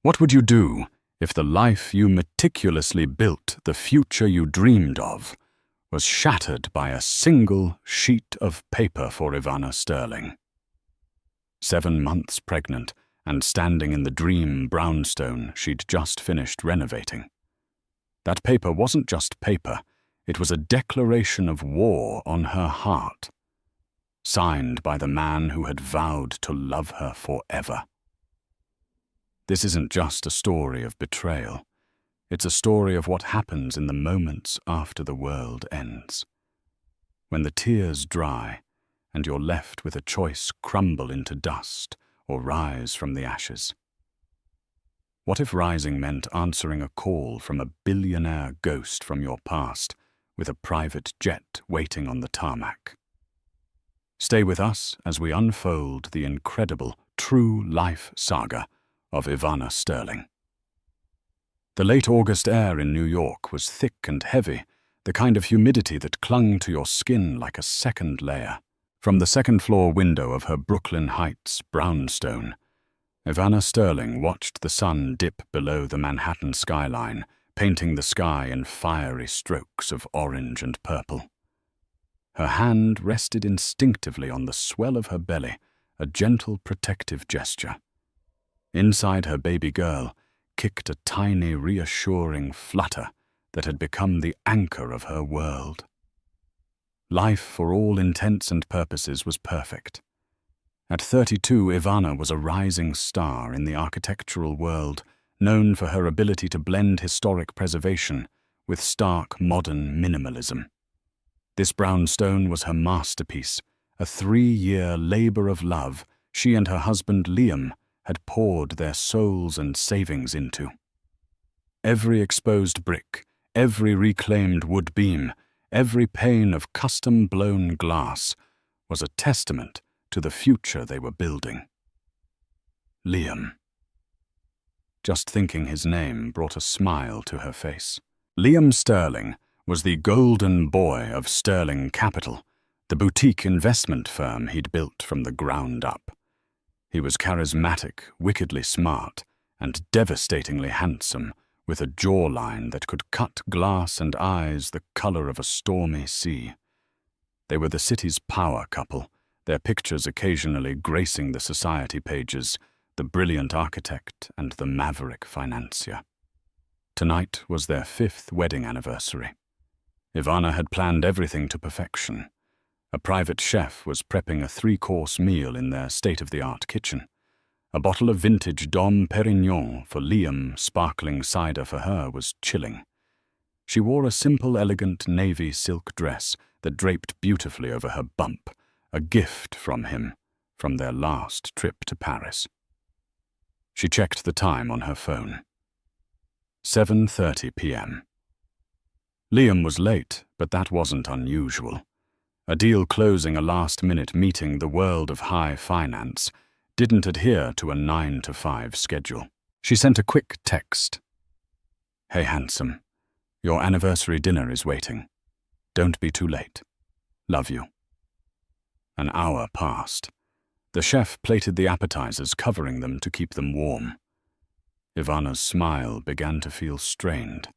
What would you do if the life you meticulously built, the future you dreamed of, was shattered by a single sheet of paper for Ivana Sterling? 7 months pregnant and standing in the dream brownstone she'd just finished renovating. That paper wasn't just paper, it was a declaration of war on her heart, signed by the man who had vowed to love her forever. This isn't just a story of betrayal. It's a story of what happens in the moments after the world ends. When the tears dry and you're left with a choice: crumble into dust or rise from the ashes. What if rising meant answering a call from a billionaire ghost from your past with a private jet waiting on the tarmac? Stay with us as we unfold the incredible true life saga of Ivana Sterling. The late August air in New York was thick and heavy, the kind of humidity that clung to your skin like a second layer. From the second-floor window of her Brooklyn Heights brownstone, Ivana Sterling watched the sun dip below the Manhattan skyline, painting the sky in fiery strokes of orange and purple. Her hand rested instinctively on the swell of her belly, a gentle protective gesture. Inside her baby girl kicked a tiny, reassuring flutter that had become the anchor of her world. Life, for all intents and purposes, was perfect. At 32, Ivana was a rising star in the architectural world, known for her ability to blend historic preservation with stark modern minimalism. This brownstone was her masterpiece, a 3-year labor of love she and her husband Liam had poured their souls and savings into. Every exposed brick, every reclaimed wood beam, every pane of custom-blown glass was a testament to the future they were building. Liam. Just thinking his name brought a smile to her face. Liam Sterling was the golden boy of Sterling Capital, the boutique investment firm he'd built from the ground up. He was charismatic, wickedly smart, and devastatingly handsome, with a jawline that could cut glass and eyes the color of a stormy sea. They were the city's power couple, their pictures occasionally gracing the society pages, the brilliant architect and the maverick financier. Tonight was their 5th wedding anniversary. Ivana had planned everything to perfection. A private chef was prepping a 3-course meal in their state-of-the-art kitchen. A bottle of vintage Dom Perignon for Liam, sparkling cider for her, was chilling. She wore a simple, elegant navy silk dress that draped beautifully over her bump, a gift from him from their last trip to Paris. She checked the time on her phone. 7:30 p.m. Liam was late, but that wasn't unusual. A deal closing a last-minute meeting the world of high finance didn't adhere to a 9-to-5 schedule. She sent a quick text. "Hey, handsome, your anniversary dinner is waiting. Don't be too late. Love you." An hour passed. The chef plated the appetizers, covering them to keep them warm. Ivana's smile began to feel strained.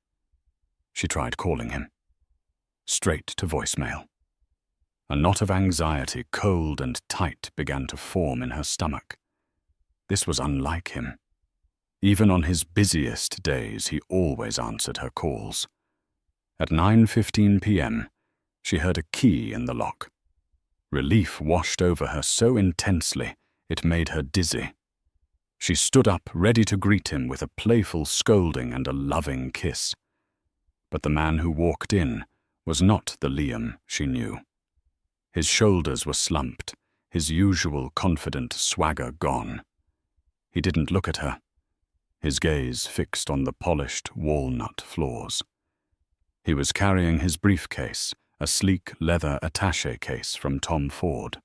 She tried calling him. Straight to voicemail. A knot of anxiety, cold and tight, began to form in her stomach. This was unlike him. Even on his busiest days, he always answered her calls. At 9:15 p.m., she heard a key in the lock. Relief washed over her so intensely it made her dizzy. She stood up, ready to greet him with a playful scolding and a loving kiss. But the man who walked in was not the Liam she knew. His shoulders were slumped, his usual confident swagger gone. He didn't look at her, his gaze fixed on the polished walnut floors. He was carrying his briefcase, a sleek leather attaché case from Tom Ford.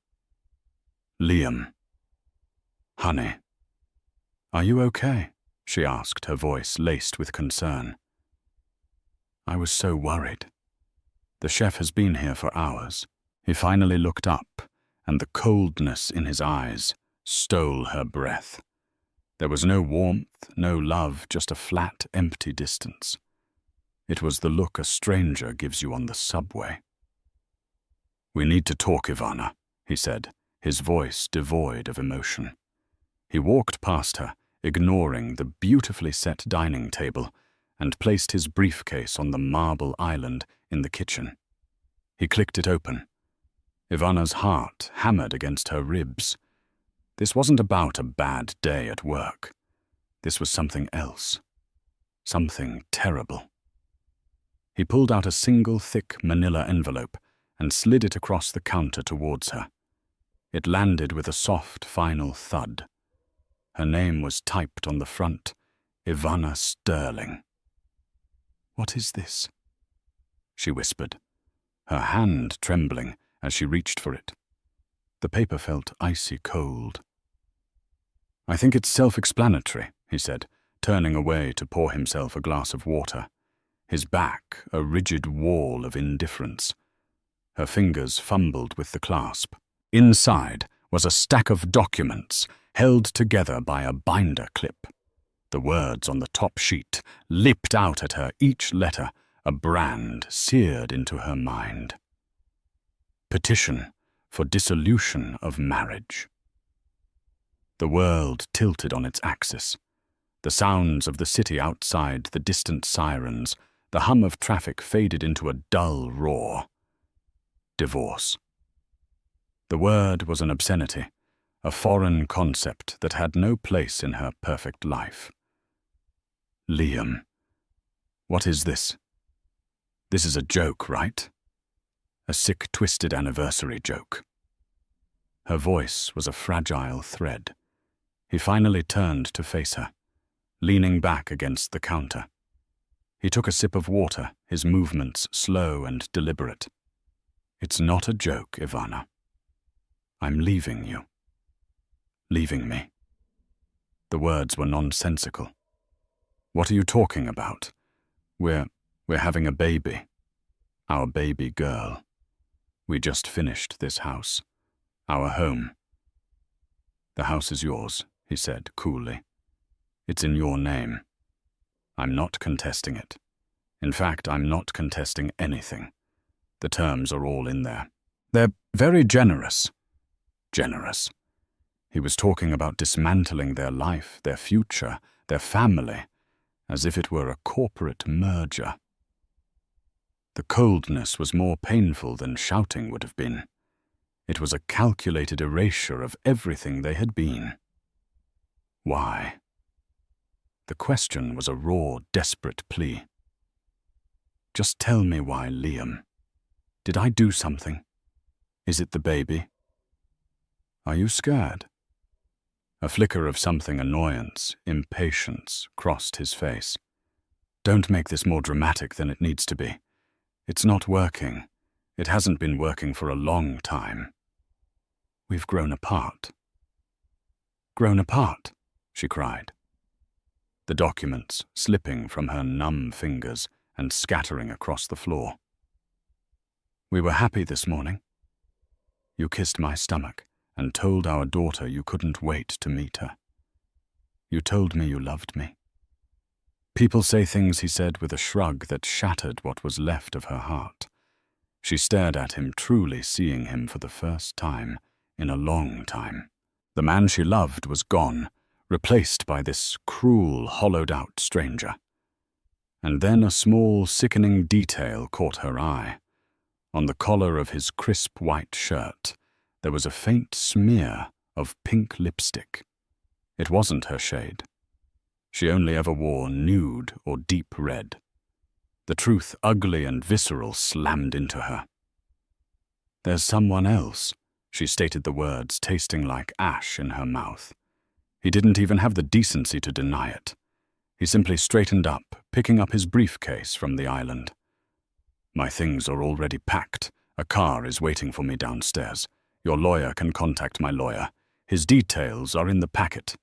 "Liam." "Honey." "Are you okay?" she asked, her voice laced with concern. "I was so worried. The chef has been here for hours." He finally looked up, and the coldness in his eyes stole her breath. There was no warmth, no love, just a flat, empty distance. It was the look a stranger gives you on the subway. "We need to talk, Ivana," he said, his voice devoid of emotion. He walked past her, ignoring the beautifully set dining table, and placed his briefcase on the marble island in the kitchen. He clicked it open. Ivana's heart hammered against her ribs. This wasn't about a bad day at work. This was something else. Something terrible. He pulled out a single thick manila envelope and slid it across the counter towards her. It landed with a soft, final thud. Her name was typed on the front, Ivana Sterling. "What is this?" she whispered, her hand trembling as she reached for it. The paper felt icy cold. "I think it's self-explanatory," he said, turning away to pour himself a glass of water. His back a rigid wall of indifference. Her fingers fumbled with the clasp. Inside was a stack of documents held together by a binder clip. The words on the top sheet leapt out at her, each letter a brand seared into her mind. Petition for dissolution of marriage. The world tilted on its axis. The sounds of the city outside, the distant sirens, the hum of traffic faded into a dull roar. Divorce. The word was an obscenity, a foreign concept that had no place in her perfect life. "Liam, what is this? This is a joke, right? A sick, twisted anniversary joke." Her voice was a fragile thread. He finally turned to face her, leaning back against the counter. He took a sip of water, his movements slow and deliberate. "It's not a joke, Ivana. I'm leaving you. Leaving me." The words were nonsensical. "What are you talking about? We're having a baby. Our baby girl. We just finished this house. Our home." "The house is yours," he said coolly. "It's in your name. I'm not contesting it. In fact, I'm not contesting anything. The terms are all in there. They're very generous." Generous. He was talking about dismantling their life, their future, their family, as if it were a corporate merger. The coldness was more painful than shouting would have been. It was a calculated erasure of everything they had been. Why? The question was a raw, desperate plea. "Just tell me why, Liam. Did I do something? Is it the baby? Are you scared?" A flicker of something annoyance, impatience, crossed his face. "Don't make this more dramatic than it needs to be. It's not working. It hasn't been working for a long time. We've grown apart." "Grown apart?" she cried. The documents slipping from her numb fingers and scattering across the floor. "We were happy this morning. You kissed my stomach and told our daughter you couldn't wait to meet her. You told me you loved me." People say things, he said with a shrug that shattered what was left of her heart. She stared at him, truly seeing him for the first time in a long time. The man she loved was gone, replaced by this cruel, hollowed-out stranger. And then a small, sickening detail caught her eye. On the collar of his crisp white shirt, there was a faint smear of pink lipstick. It wasn't her shade. She only ever wore nude or deep red. The truth, ugly and visceral, slammed into her. "There's someone else," she stated the words, tasting like ash in her mouth. He didn't even have the decency to deny it. He simply straightened up, picking up his briefcase from the island. "My things are already packed. A car is waiting for me downstairs. Your lawyer can contact my lawyer. His details are in the packet."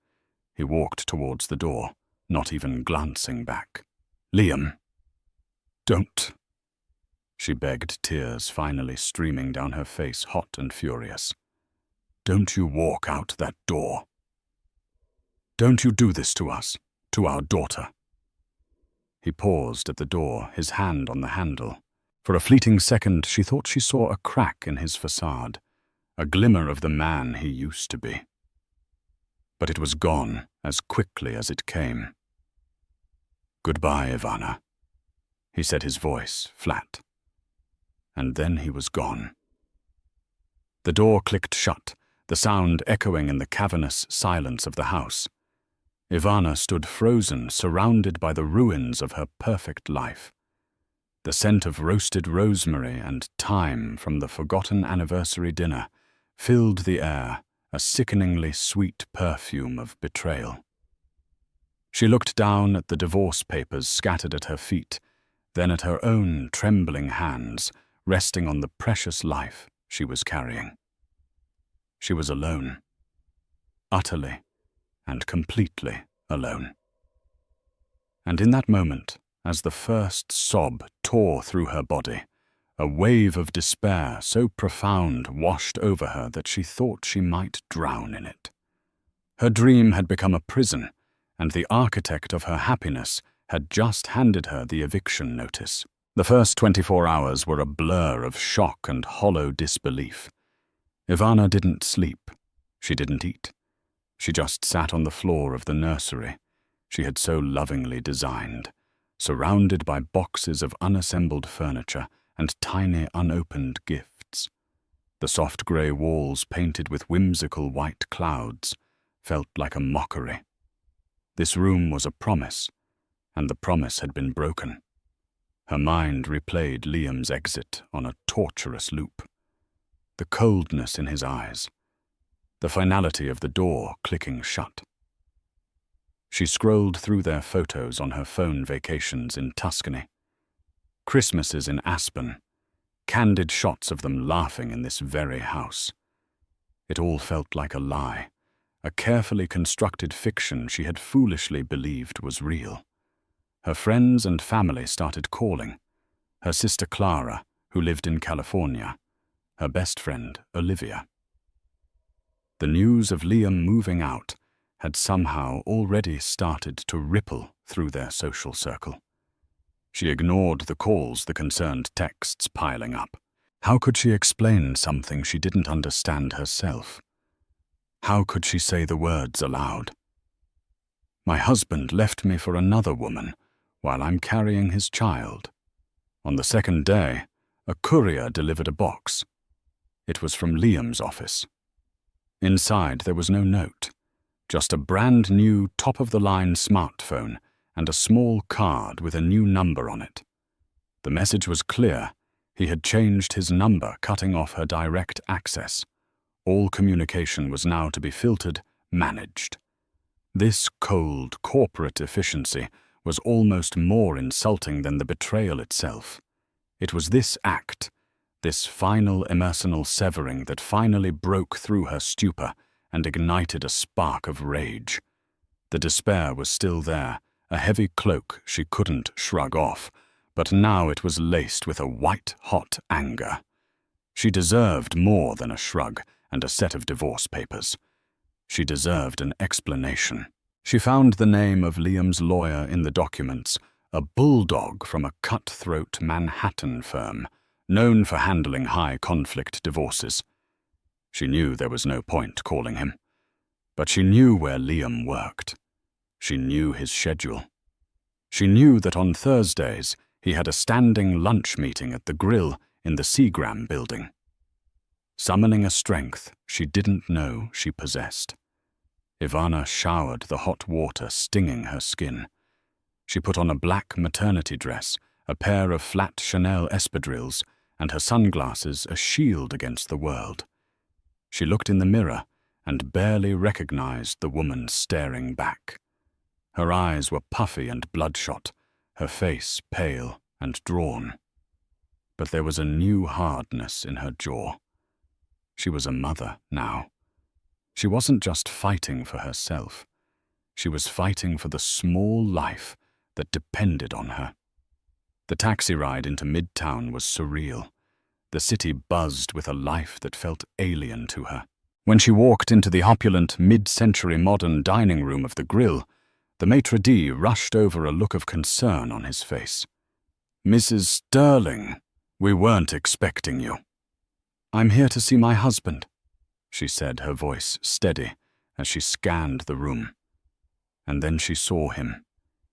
He walked towards the door, not even glancing back. "Liam, don't," she begged, tears finally streaming down her face, hot and furious. "Don't you walk out that door." Don't you do this to us, to our daughter." He paused at the door, his hand on the handle. For a fleeting second, she thought she saw a crack in his facade, a glimmer of the man he used to be. But it was gone as quickly as it came. "Goodbye, Ivana," he said, his voice flat. And then he was gone. The door clicked shut, the sound echoing in the cavernous silence of the house. Ivana stood frozen, surrounded by the ruins of her perfect life. The scent of roasted rosemary and thyme from the forgotten anniversary dinner filled the air, a sickeningly sweet perfume of betrayal. She looked down at the divorce papers scattered at her feet, then at her own trembling hands resting on the precious life she was carrying. She was alone, utterly and completely alone. And in that moment, as the first sob tore through her body, a wave of despair so profound washed over her that she thought she might drown in it. Her dream had become a prison, and the architect of her happiness had just handed her the eviction notice. The first 24 hours were a blur of shock and hollow disbelief. Ivana didn't sleep. She didn't eat. She just sat on the floor of the nursery she had so lovingly designed, surrounded by boxes of unassembled furniture and tiny unopened gifts. The soft grey walls painted with whimsical white clouds felt like a mockery. This room was a promise, and the promise had been broken. Her mind replayed Liam's exit on a torturous loop. The coldness in his eyes, the finality of the door clicking shut. She scrolled through their photos on her phone vacations in Tuscany. Christmases in Aspen, candid shots of them laughing in this very house. It all felt like a lie, a carefully constructed fiction she had foolishly believed was real. Her friends and family started calling. Her sister Clara, who lived in California. Her best friend, Olivia. The news of Liam moving out had somehow already started to ripple through their social circle. She ignored the calls, the concerned texts piling up. How could she explain something she didn't understand herself? How could she say the words aloud? "My husband left me for another woman while I'm carrying his child." On the second day, a courier delivered a box. It was from Liam's office. Inside, there was no note, just a brand-new top-of-the-line smartphone and a small card with a new number on it. The message was clear. He had changed his number, cutting off her direct access. All communication was now to be filtered, managed. This cold, corporate efficiency was almost more insulting than the betrayal itself. It was this act, this final impersonal severing, that finally broke through her stupor and ignited a spark of rage. The despair was still there, a heavy cloak she couldn't shrug off, but now it was laced with a white-hot anger. She deserved more than a shrug and a set of divorce papers. She deserved an explanation. She found the name of Liam's lawyer in the documents, a bulldog from a cutthroat Manhattan firm, known for handling high-conflict divorces. She knew there was no point calling him, but she knew where Liam worked. She knew his schedule. She knew that on Thursdays he had a standing lunch meeting at the grill in the Seagram building. Summoning a strength she didn't know she possessed, Ivana showered the hot water stinging her skin. She put on a black maternity dress, a pair of flat Chanel espadrilles, and her sunglasses a shield against the world. She looked in the mirror and barely recognized the woman staring back. Her eyes were puffy and bloodshot, her face pale and drawn. But there was a new hardness in her jaw. She was a mother now. She wasn't just fighting for herself. She was fighting for the small life that depended on her. The taxi ride into Midtown was surreal. The city buzzed with a life that felt alien to her. When she walked into the opulent mid-century modern dining room of the Grill, the maitre d' rushed over a look of concern on his face. "Mrs. Sterling, we weren't expecting you." "I'm here to see my husband," she said, her voice steady as she scanned the room. And then she saw him.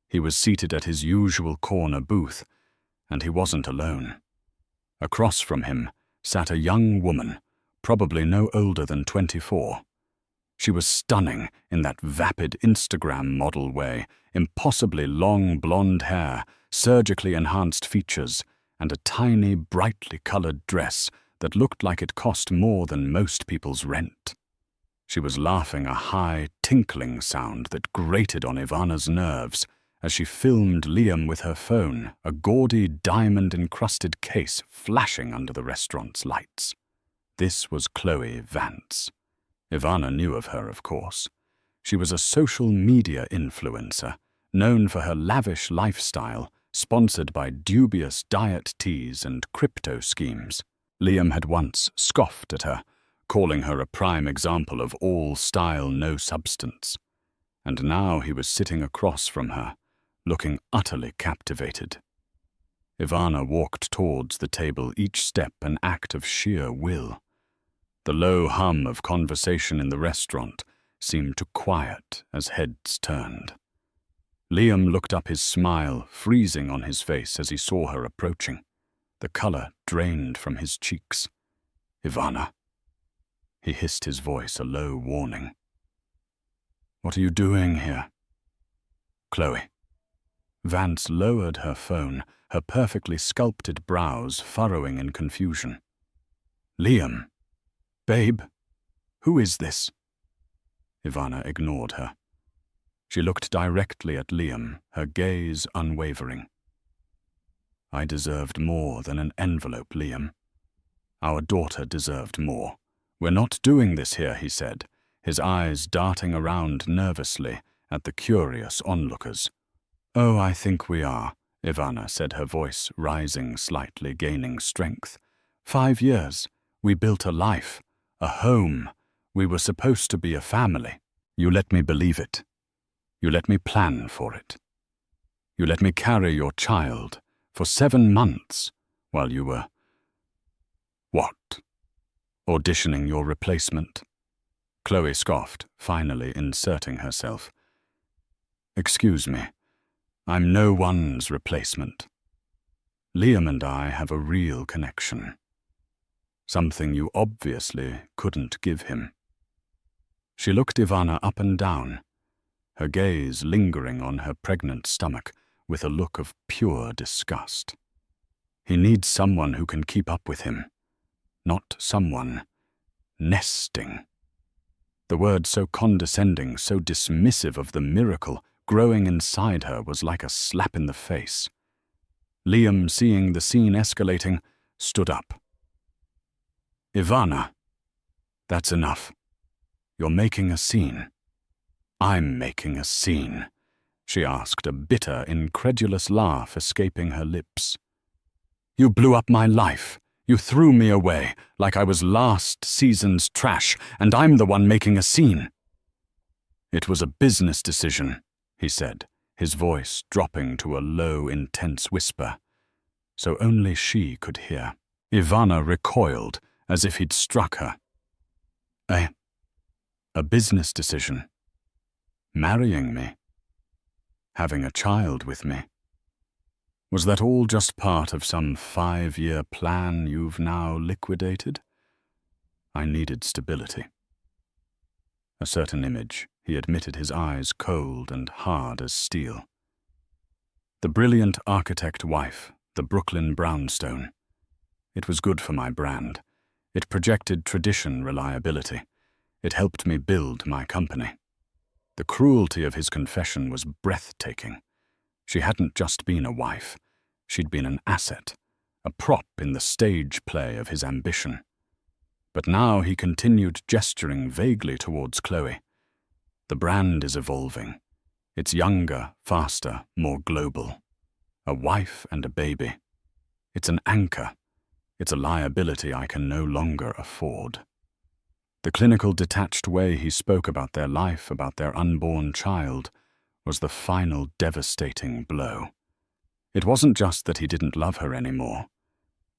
He was seated at his usual corner booth, and he wasn't alone. Across from him sat a young woman, probably no older than 24. She was stunning in that vapid Instagram model way, impossibly long blonde hair, surgically enhanced features, and a tiny, brightly colored dress that looked like it cost more than most people's rent. She was laughing a high, tinkling sound that grated on Ivana's nerves as she filmed Liam with her phone, a gaudy, diamond-encrusted case flashing under the restaurant's lights. This was Chloe Vance. Ivana knew of her, of course. She was a social media influencer, known for her lavish lifestyle, sponsored by dubious diet teas and crypto schemes. Liam had once scoffed at her, calling her a prime example of all style, no substance. And now he was sitting across from her, looking utterly captivated. Ivana walked towards the table, each step an act of sheer will. The low hum of conversation in the restaurant seemed to quiet as heads turned. Liam looked up, his smile freezing on his face as he saw her approaching. The color drained from his cheeks. "Ivana," he hissed, his voice a low warning. "What are you doing here?" "Chloe." Vance lowered her phone, her perfectly sculpted brows furrowing in confusion. "Liam. Babe, who is this?" Ivana ignored her. She looked directly at Liam, her gaze unwavering. "I deserved more than an envelope, Liam. Our daughter deserved more. We're not doing this here," he said, his eyes darting around nervously at the curious onlookers. "Oh, I think we are," Ivana said, her voice rising slightly, gaining strength. 5 years. We built a life, a home. We were supposed to be a family. You let me believe it. You let me plan for it. You let me carry your child for 7 months while you were... What? Auditioning your replacement?" Chloe scoffed, finally inserting herself. "Excuse me. I'm no one's replacement. Liam and I have a real connection. Something you obviously couldn't give him." She looked Ivana up and down, her gaze lingering on her pregnant stomach with a look of pure disgust. He needs someone who can keep up with him, not someone nesting. The word, so condescending, so dismissive of the miracle growing inside her, was like a slap in the face. Liam, seeing the scene escalating, stood up. "Ivana, that's enough. You're making a scene." "I'm making a scene?" she asked, a bitter, incredulous laugh escaping her lips. "You blew up my life. You threw me away like I was last season's trash, and I'm the one making a scene." "It was a business decision," he said, his voice dropping to a low, intense whisper, so only she could hear. Ivana recoiled as if he'd struck her. A business decision? Marrying me? Having a child with me? Was that all just part of some 5-year plan you've now liquidated? I needed stability. A certain image, he admitted, his eyes cold and hard as steel. The brilliant architect wife, the Brooklyn brownstone. It was good for my brand. It projected tradition reliability. It helped me build my company. The cruelty of his confession was breathtaking. She hadn't just been a wife. She'd been an asset, a prop in the stage play of his ambition. But now he continued, gesturing vaguely towards Chloe. The brand is evolving. It's younger, faster, more global. A wife and a baby. It's an anchor. It's a liability I can no longer afford. The clinical, detached way he spoke about their life, about their unborn child, was the final devastating blow. It wasn't just that he didn't love her anymore.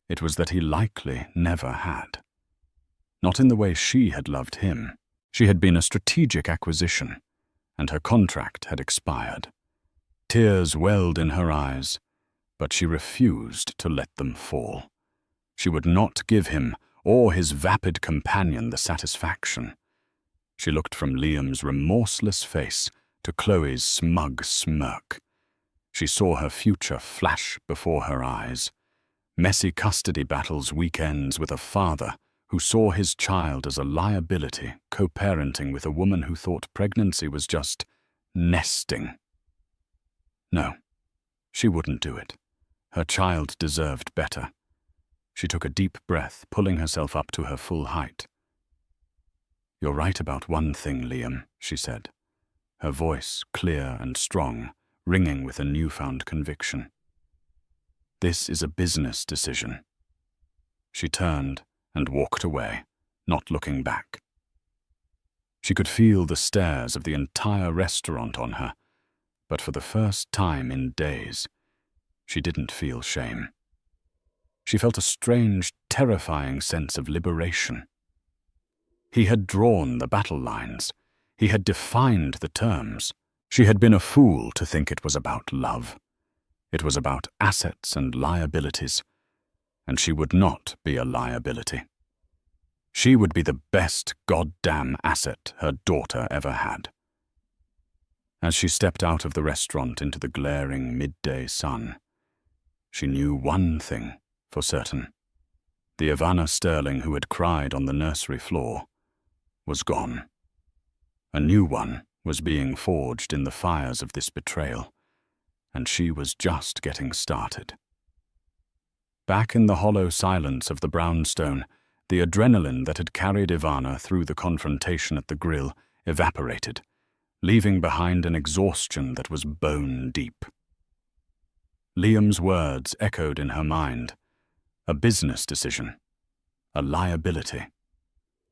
It was that he likely never had. Not in the way she had loved him. She had been a strategic acquisition, and her contract had expired. Tears welled in her eyes, but she refused to let them fall. She would not give him or his vapid companion the satisfaction. She looked from Liam's remorseless face to Chloe's smug smirk. She saw her future flash before her eyes. Messy custody battles weekends with a father who saw his child as a liability, co-parenting with a woman who thought pregnancy was just nesting. No, she wouldn't do it. Her child deserved better. She took a deep breath, pulling herself up to her full height. "You're right about one thing, Liam," she said, her voice clear and strong, ringing with a newfound conviction. "This is a business decision." She turned and walked away, not looking back. She could feel the stares of the entire restaurant on her, but for the first time in days, she didn't feel shame. She felt a strange, terrifying sense of liberation. He had drawn the battle lines. He had defined the terms. She had been a fool to think it was about love. It was about assets and liabilities, and she would not be a liability. She would be the best goddamn asset her daughter ever had. As she stepped out of the restaurant into the glaring midday sun, she knew one thing for certain. The Ivana Sterling who had cried on the nursery floor was gone. A new one was being forged in the fires of this betrayal, and she was just getting started. Back in the hollow silence of the brownstone, the adrenaline that had carried Ivana through the confrontation at the grill evaporated, leaving behind an exhaustion that was bone deep. Liam's words echoed in her mind. A business decision. A liability.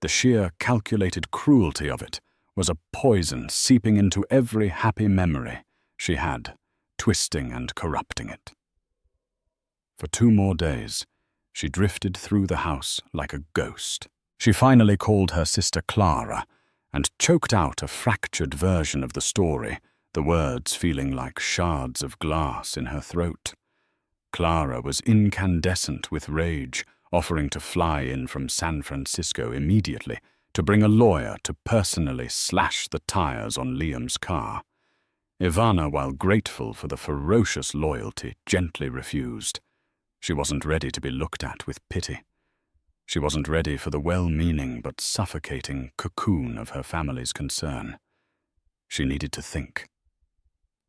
The sheer calculated cruelty of it was a poison seeping into every happy memory she had, twisting and corrupting it. For 2 more days, she drifted through the house like a ghost. She finally called her sister Clara and choked out a fractured version of the story, the words feeling like shards of glass in her throat. Clara was incandescent with rage, offering to fly in from San Francisco immediately to bring a lawyer to personally slash the tires on Liam's car. Ivana, while grateful for the ferocious loyalty, gently refused. She wasn't ready to be looked at with pity. She wasn't ready for the well-meaning but suffocating cocoon of her family's concern. She needed to think.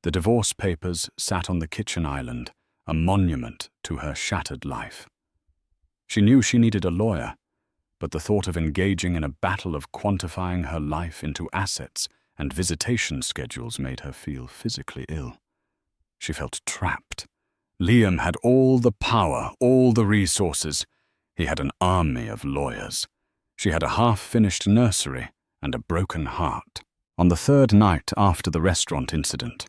The divorce papers sat on the kitchen island, a monument to her shattered life. She knew she needed a lawyer, but the thought of engaging in a battle of quantifying her life into assets and visitation schedules made her feel physically ill. She felt trapped. Liam had all the power, all the resources. He had an army of lawyers. She had a half-finished nursery and a broken heart. On the 3rd night after the restaurant incident,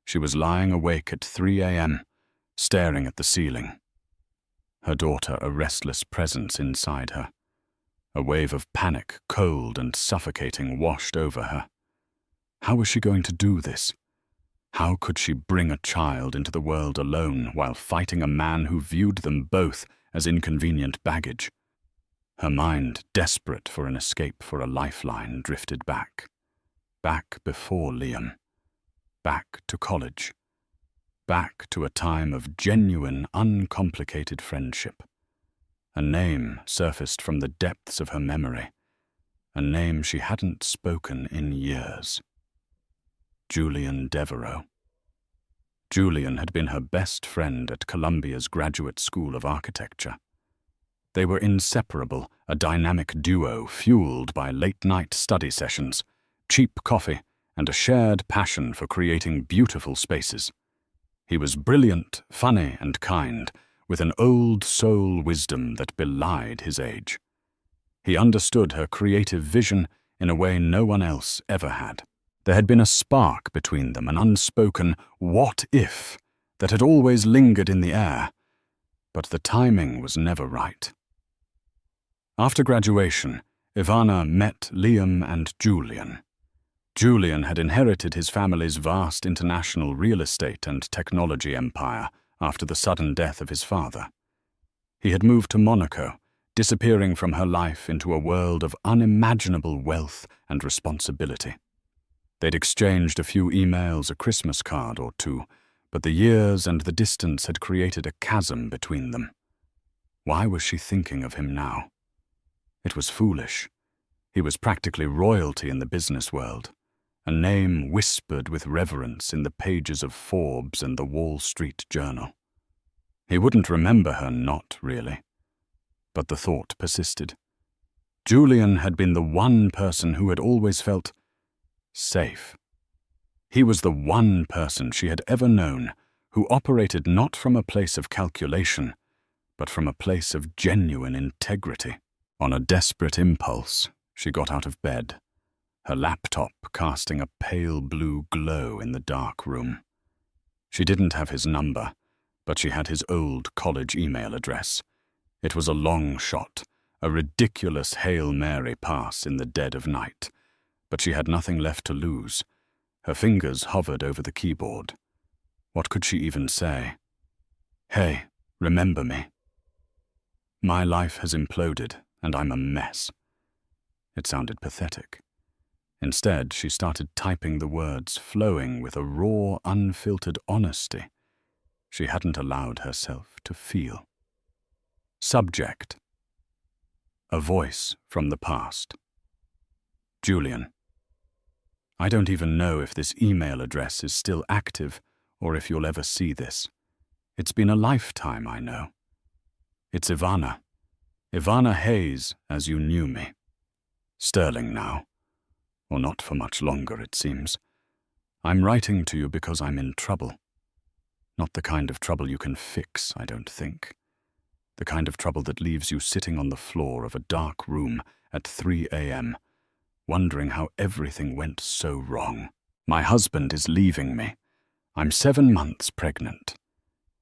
she was lying awake at 3 a.m., staring at the ceiling. Her daughter a restless presence inside her. A wave of panic, cold and suffocating, washed over her. How was she going to do this? How could she bring a child into the world alone while fighting a man who viewed them both as inconvenient baggage? Her mind, desperate for an escape, for a lifeline, drifted back. Back before Liam. Back to college. Back to a time of genuine, uncomplicated friendship. A name surfaced from the depths of her memory. A name she hadn't spoken in years. Julian Devereux. Julian had been her best friend at Columbia's Graduate School of Architecture. They were inseparable, a dynamic duo fueled by late-night study sessions, cheap coffee, and a shared passion for creating beautiful spaces. He was brilliant, funny, and kind, with an old soul wisdom that belied his age. He understood her creative vision in a way no one else ever had. There had been a spark between them, an unspoken "what if" that had always lingered in the air, but the timing was never right. After graduation, Ivana met Liam and Julian. Julian had inherited his family's vast international real estate and technology empire after the sudden death of his father. He had moved to Monaco, disappearing from her life into a world of unimaginable wealth and responsibility. They'd exchanged a few emails, a Christmas card or two, but the years and the distance had created a chasm between them. Why was she thinking of him now? It was foolish. He was practically royalty in the business world, a name whispered with reverence in the pages of Forbes and the Wall Street Journal. He wouldn't remember her not really, but the thought persisted. Julian had been the one person who had always felt safe. He was the one person she had ever known who operated not from a place of calculation, but from a place of genuine integrity. On a desperate impulse, she got out of bed, her laptop casting a pale blue glow in the dark room. She didn't have his number, but she had his old college email address. It was a long shot, a ridiculous Hail Mary pass in the dead of night, but she had nothing left to lose. Her fingers hovered over the keyboard. What could she even say? "Hey, remember me? My life has imploded, and I'm a mess." It sounded pathetic. Instead, she started typing the words, flowing with a raw, unfiltered honesty she hadn't allowed herself to feel. Subject: a voice from the past. Julian. I don't even know if this email address is still active or if you'll ever see this. It's been a lifetime, I know. It's Ivana. Ivana Hayes, as you knew me. Sterling now. Or not for much longer, it seems. I'm writing to you because I'm in trouble. Not the kind of trouble you can fix, I don't think. The kind of trouble that leaves you sitting on the floor of a dark room at 3 a.m., wondering how everything went so wrong. My husband is leaving me. I'm 7 months pregnant.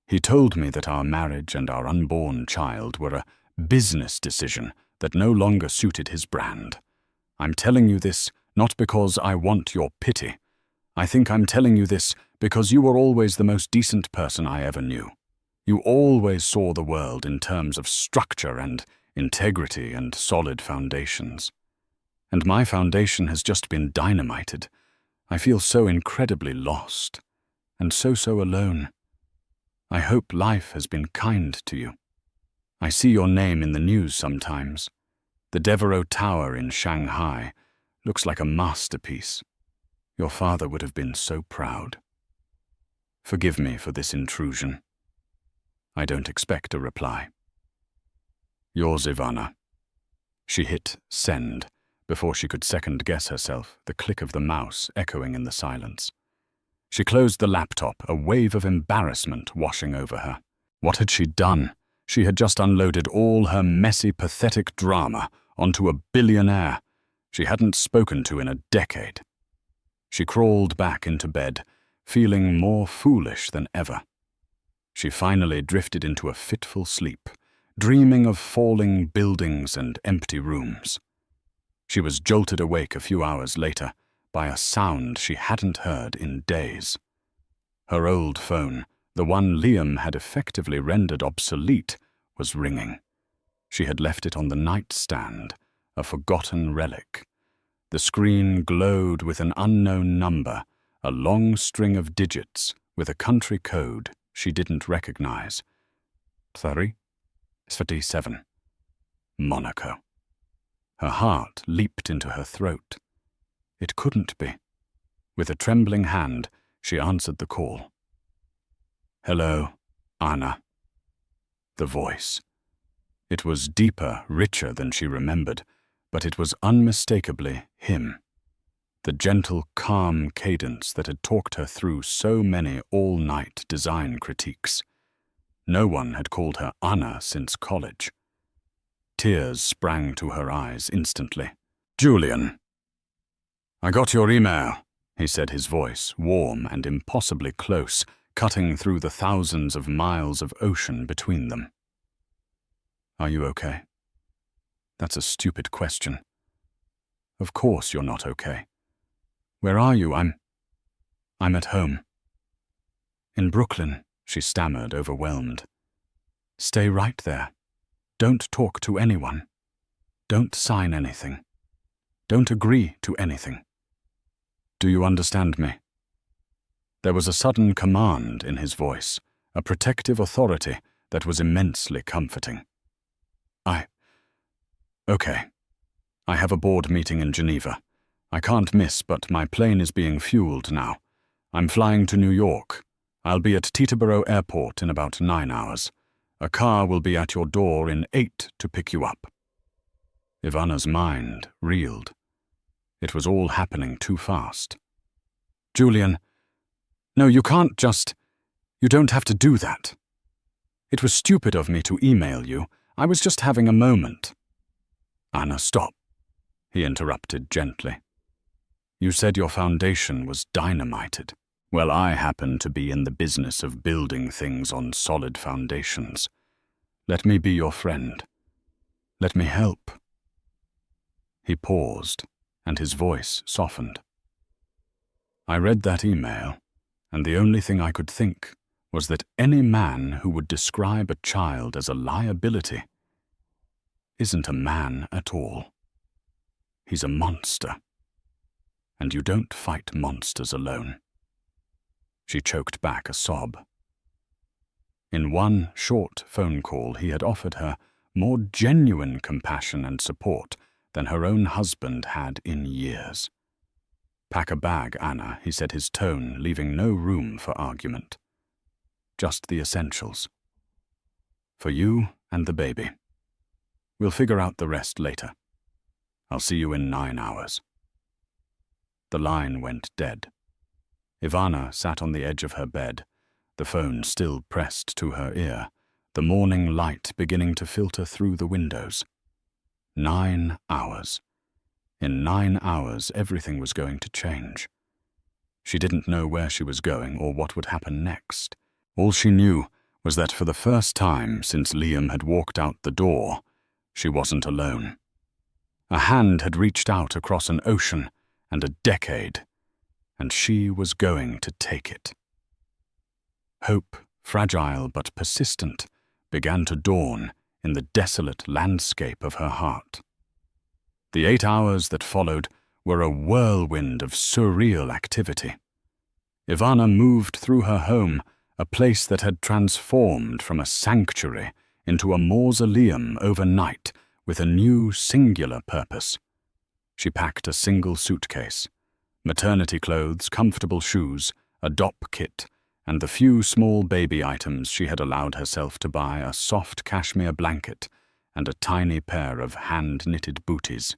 He told me that our marriage and our unborn child were a business decision that no longer suited his brand. I'm telling you this not because I want your pity. I think I'm telling you this because you were always the most decent person I ever knew. You always saw the world in terms of structure and integrity and solid foundations. And my foundation has just been dynamited. I feel so incredibly lost, and so alone. I hope life has been kind to you. I see your name in the news sometimes. The Devereux Tower in Shanghai looks like a masterpiece. Your father would have been so proud. Forgive me for this intrusion. I don't expect a reply. Yours, Ivana. She hit send before she could second-guess herself, the click of the mouse echoing in the silence. She closed the laptop, a wave of embarrassment washing over her. What had she done? She had just unloaded all her messy, pathetic drama onto a billionaire she hadn't spoken to in a decade. She crawled back into bed, feeling more foolish than ever. She finally drifted into a fitful sleep, dreaming of falling buildings and empty rooms. She was jolted awake a few hours later by a sound she hadn't heard in days. Her old phone, the one Liam had effectively rendered obsolete, was ringing. She had left it on the nightstand, a forgotten relic. The screen glowed with an unknown number, a long string of digits with a country code she didn't recognize. 37. Monaco. Her heart leaped into her throat. It couldn't be. With a trembling hand, she answered the call. Hello, Anna. The voice. It was deeper, richer than she remembered, but it was unmistakably him. The gentle, calm cadence that had talked her through so many all-night design critiques. No one had called her Anna since college. Tears sprang to her eyes instantly. "Julian." "I got your email," he said, his voice warm and impossibly close, cutting through the thousands of miles of ocean between them. "Are you okay?" "That's a stupid question. Of course you're not okay. Where are you? I'm at home." "In Brooklyn," she stammered, overwhelmed. "Stay right there. Don't talk to anyone. Don't sign anything. Don't agree to anything. Do you understand me?" There was a sudden command in his voice, a protective authority that was immensely comforting. Okay. I have a board meeting in Geneva. I can't miss, but my plane is being fueled now. I'm flying to New York. I'll be at Teterboro Airport in about 9 hours. A car will be at your door in 8 to pick you up." Ivana's mind reeled. It was all happening too fast. "Julian, no, you can't just... You don't have to do that. It was stupid of me to email you. I was just having a moment." "Anna, stop," he interrupted gently. "You said your foundation was dynamited. Well, I happen to be in the business of building things on solid foundations. Let me be your friend. Let me help." He paused, and his voice softened. "I read that email, and the only thing I could think was that any man who would describe a child as a liability isn't a man at all. He's a monster. And you don't fight monsters alone." She choked back a sob. In one short phone call, he had offered her more genuine compassion and support than her own husband had in years. "Pack a bag, Anna," he said, his tone leaving no room for argument. "Just the essentials. For you and the baby. We'll figure out the rest later. I'll see you in 9 hours." The line went dead. Ivana sat on the edge of her bed, the phone still pressed to her ear, the morning light beginning to filter through the windows. 9 hours. In 9 hours, everything was going to change. She didn't know where she was going or what would happen next. All she knew was that for the first time since Liam had walked out the door, she wasn't alone. A hand had reached out across an ocean and a decade, and she was going to take it. Hope, fragile but persistent, began to dawn in the desolate landscape of her heart. The 8 hours that followed were a whirlwind of surreal activity. Ivana moved through her home, a place that had transformed from a sanctuary into a mausoleum overnight with a new singular purpose. She packed a single suitcase, maternity clothes, comfortable shoes, a dop kit, and the few small baby items she had allowed herself to buy, a soft cashmere blanket and a tiny pair of hand-knitted booties.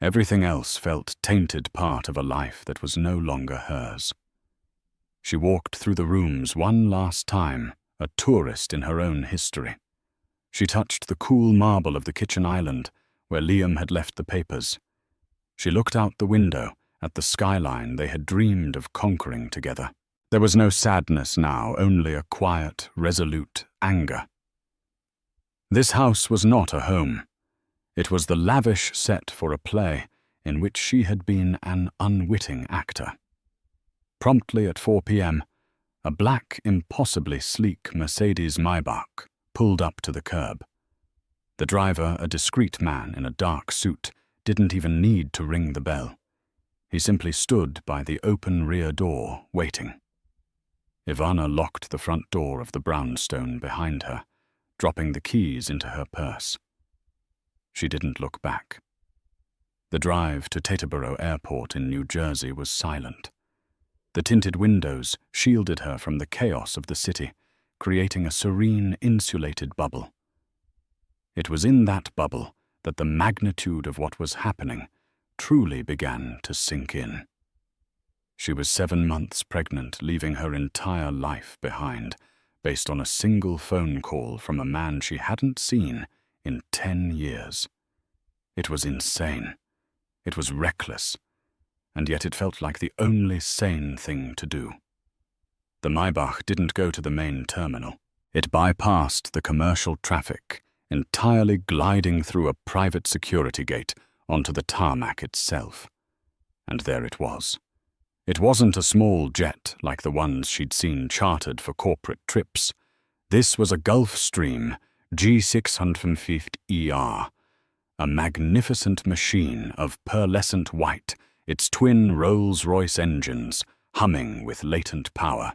Everything else felt tainted part of a life that was no longer hers. She walked through the rooms one last time, a tourist in her own history. She touched the cool marble of the kitchen island where Liam had left the papers. She looked out the window at the skyline they had dreamed of conquering together. There was no sadness now, only a quiet, resolute anger. This house was not a home. It was the lavish set for a play in which she had been an unwitting actor. Promptly at 4 p.m., a black, impossibly sleek Mercedes Maybach pulled up to the curb. The driver, a discreet man in a dark suit, didn't even need to ring the bell. He simply stood by the open rear door, waiting. Ivana locked the front door of the brownstone behind her, dropping the keys into her purse. She didn't look back. The drive to Teterboro Airport in New Jersey was silent. The tinted windows shielded her from the chaos of the city, creating a serene, insulated bubble. It was in that bubble that the magnitude of what was happening truly began to sink in. She was 7 months pregnant, leaving her entire life behind, based on a single phone call from a man she hadn't seen in 10 years. It was insane. It was reckless. And yet it felt like the only sane thing to do. The Maybach didn't go to the main terminal. It bypassed the commercial traffic, entirely gliding through a private security gate onto the tarmac itself. And there it was. It wasn't a small jet like the ones she'd seen chartered for corporate trips. This was a Gulfstream G650ER, a magnificent machine of pearlescent white, its twin Rolls-Royce engines humming with latent power.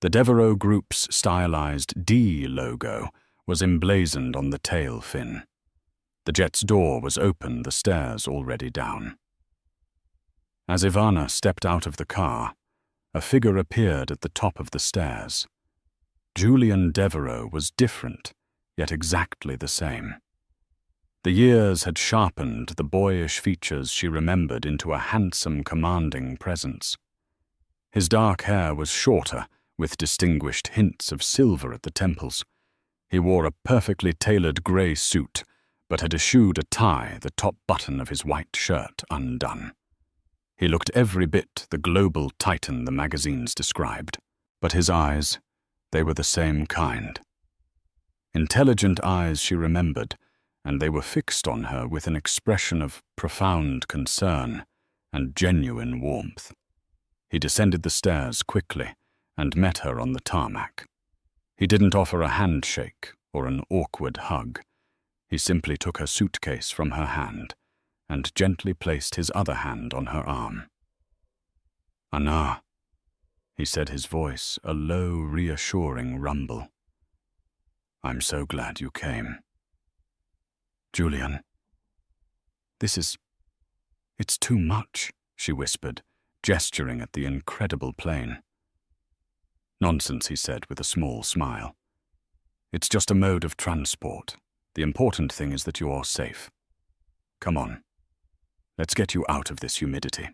The Devereux Group's stylized D logo was emblazoned on the tail fin. The jet's door was open, the stairs already down. As Ivana stepped out of the car, a figure appeared at the top of the stairs. Julian Devereux was different, yet exactly the same. The years had sharpened the boyish features she remembered into a handsome, commanding presence. His dark hair was shorter, with distinguished hints of silver at the temples. He wore a perfectly tailored grey suit, but had eschewed a tie, the top button of his white shirt undone. He looked every bit the global titan the magazines described, but his eyes, they were the same kind. Intelligent eyes she remembered, and they were fixed on her with an expression of profound concern and genuine warmth. He descended the stairs quickly and met her on the tarmac. He didn't offer a handshake or an awkward hug. He simply took her suitcase from her hand and gently placed his other hand on her arm. "Anna," he said, his voice a low, reassuring rumble. "I'm so glad you came." "Julian, it's too much," she whispered, gesturing at the incredible plane. "Nonsense," he said with a small smile. "It's just a mode of transport. The important thing is that you're safe. Come on. Let's get you out of this humidity."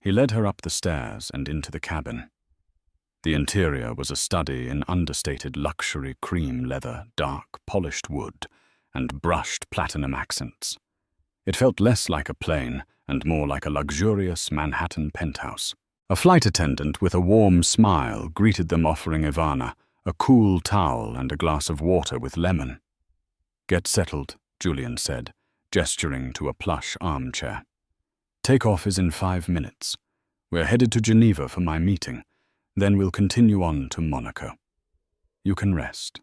He led her up the stairs and into the cabin. The interior was a study in understated luxury cream leather, dark, polished wood, and brushed platinum accents. It felt less like a plane and more like a luxurious Manhattan penthouse. A flight attendant with a warm smile greeted them, offering Ivana a cool towel and a glass of water with lemon. "Get settled," Julian said, gesturing to a plush armchair. "Takeoff is in 5 minutes. We're headed to Geneva for my meeting. Then we'll continue on to Monaco. You can rest.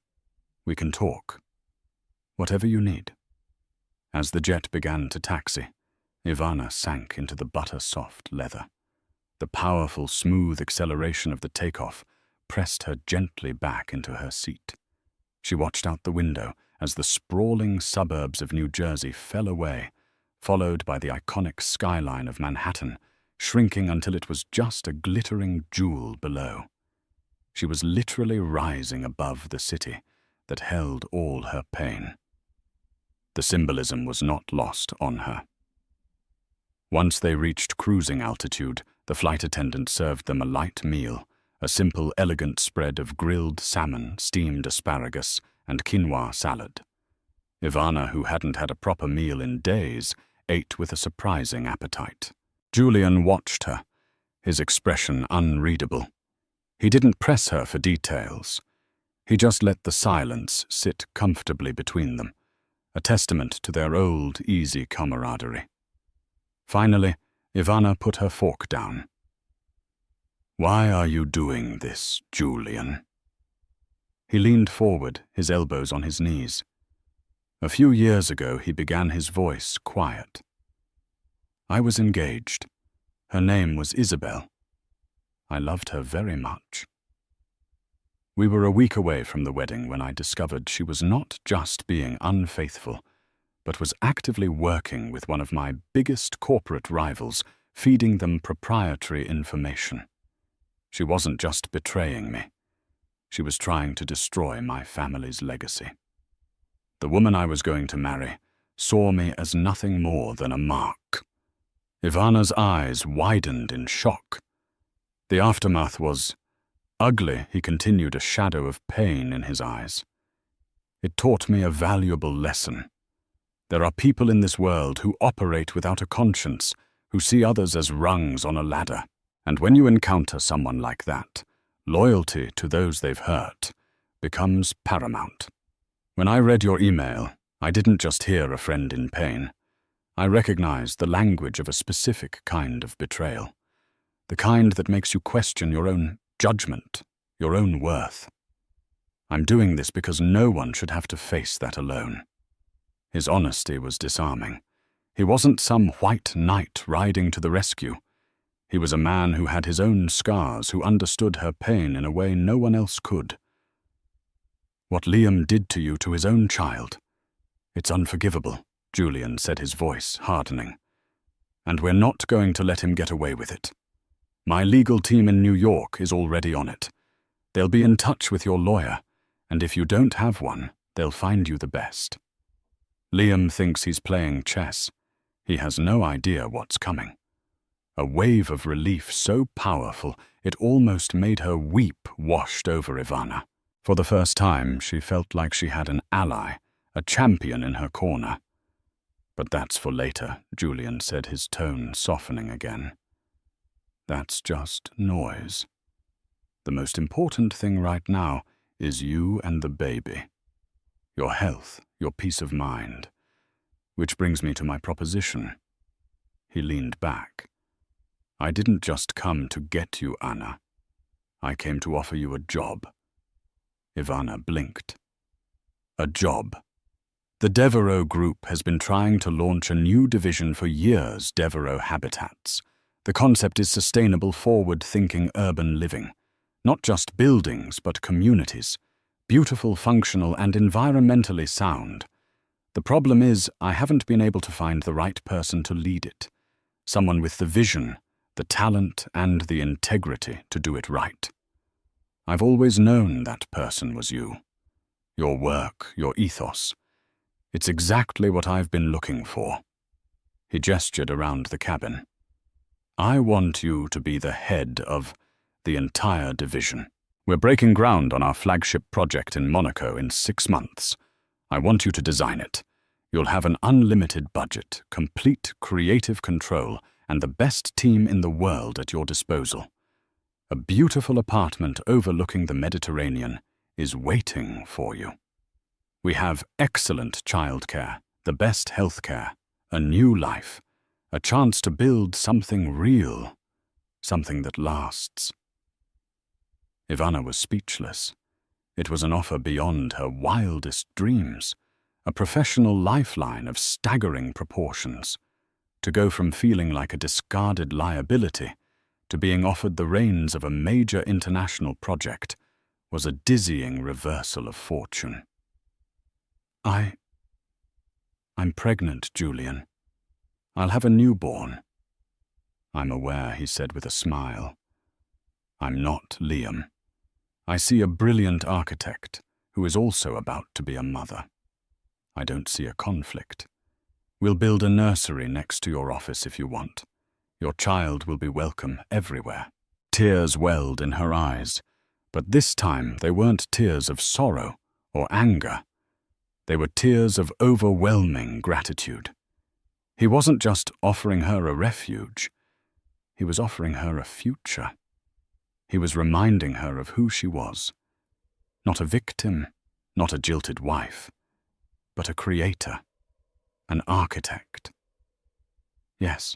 We can talk. Whatever you need." As the jet began to taxi, Ivana sank into the butter-soft leather. The powerful, smooth acceleration of the takeoff pressed her gently back into her seat. She watched out the window as the sprawling suburbs of New Jersey fell away, followed by the iconic skyline of Manhattan, shrinking until it was just a glittering jewel below. She was literally rising above the city that held all her pain. The symbolism was not lost on her. Once they reached cruising altitude, the flight attendant served them a light meal, a simple, elegant spread of grilled salmon, steamed asparagus, and quinoa salad. Ivana, who hadn't had a proper meal in days, ate with a surprising appetite. Julian watched her, his expression unreadable. He didn't press her for details. He just let the silence sit comfortably between them, a testament to their old, easy camaraderie. Finally, Ivana put her fork down. "Why are you doing this, Julian?" He leaned forward, his elbows on his knees. A few years ago, he began his voice quiet. "I was engaged. Her name was Isabel. I loved her very much. We were a week away from the wedding when I discovered she was not just being unfaithful, but was actively working with one of my biggest corporate rivals, feeding them proprietary information. She wasn't just betraying me. She was trying to destroy my family's legacy. The woman I was going to marry saw me as nothing more than a mark." Ivana's eyes widened in shock. The aftermath was ugly, he continued, a shadow of pain in his eyes. It taught me a valuable lesson. There are people in this world who operate without a conscience, who see others as rungs on a ladder. And when you encounter someone like that, loyalty to those they've hurt becomes paramount. When I read your email, I didn't just hear a friend in pain. I recognized the language of a specific kind of betrayal, the kind that makes you question your own judgment, your own worth. I'm doing this because no one should have to face that alone. His honesty was disarming. He wasn't some white knight riding to the rescue. He was a man who had his own scars, who understood her pain in a way no one else could. What Liam did to you to his own child, it's unforgivable, Julian said, his voice hardening. And we're not going to let him get away with it. My legal team in New York is already on it. They'll be in touch with your lawyer, and if you don't have one, they'll find you the best. Liam thinks he's playing chess. He has no idea what's coming. A wave of relief so powerful it almost made her weep washed over Ivana. For the first time, she felt like she had an ally, a champion in her corner. But that's for later, Julian said, his tone softening again. That's just noise. The most important thing right now is you and the baby. Your health, your peace of mind. Which brings me to my proposition. He leaned back. I didn't just come to get you, Anna. I came to offer you a job. Ivana blinked. A job. The Devereaux Group has been trying to launch a new division for years, Devereaux Habitats. The concept is sustainable, forward-thinking urban living. Not just buildings, but communities. Beautiful, functional, and environmentally sound. The problem is, I haven't been able to find the right person to lead it. Someone with the vision, the talent, and the integrity to do it right. I've always known that person was you. Your work, your ethos. It's exactly what I've been looking for. He gestured around the cabin. I want you to be the head of the entire division. We're breaking ground on our flagship project in Monaco in 6 months. I want you to design it. You'll have an unlimited budget, complete creative control, and the best team in the world at your disposal. A beautiful apartment overlooking the Mediterranean is waiting for you. We have excellent childcare, the best healthcare, a new life, a chance to build something real, something that lasts. Ivana was speechless. It was an offer beyond her wildest dreams, a professional lifeline of staggering proportions. To go from feeling like a discarded liability to being offered the reins of a major international project was a dizzying reversal of fortune. I'm pregnant, Julian. I'll have a newborn. I'm aware, he said with a smile. I'm not Liam. I see a brilliant architect who is also about to be a mother. I don't see a conflict. We'll build a nursery next to your office if you want. Your child will be welcome everywhere. Tears welled in her eyes, but this time they weren't tears of sorrow or anger. They were tears of overwhelming gratitude. He wasn't just offering her a refuge. He was offering her a future. He was reminding her of who she was. Not a victim, not a jilted wife, but a creator, an architect. Yes.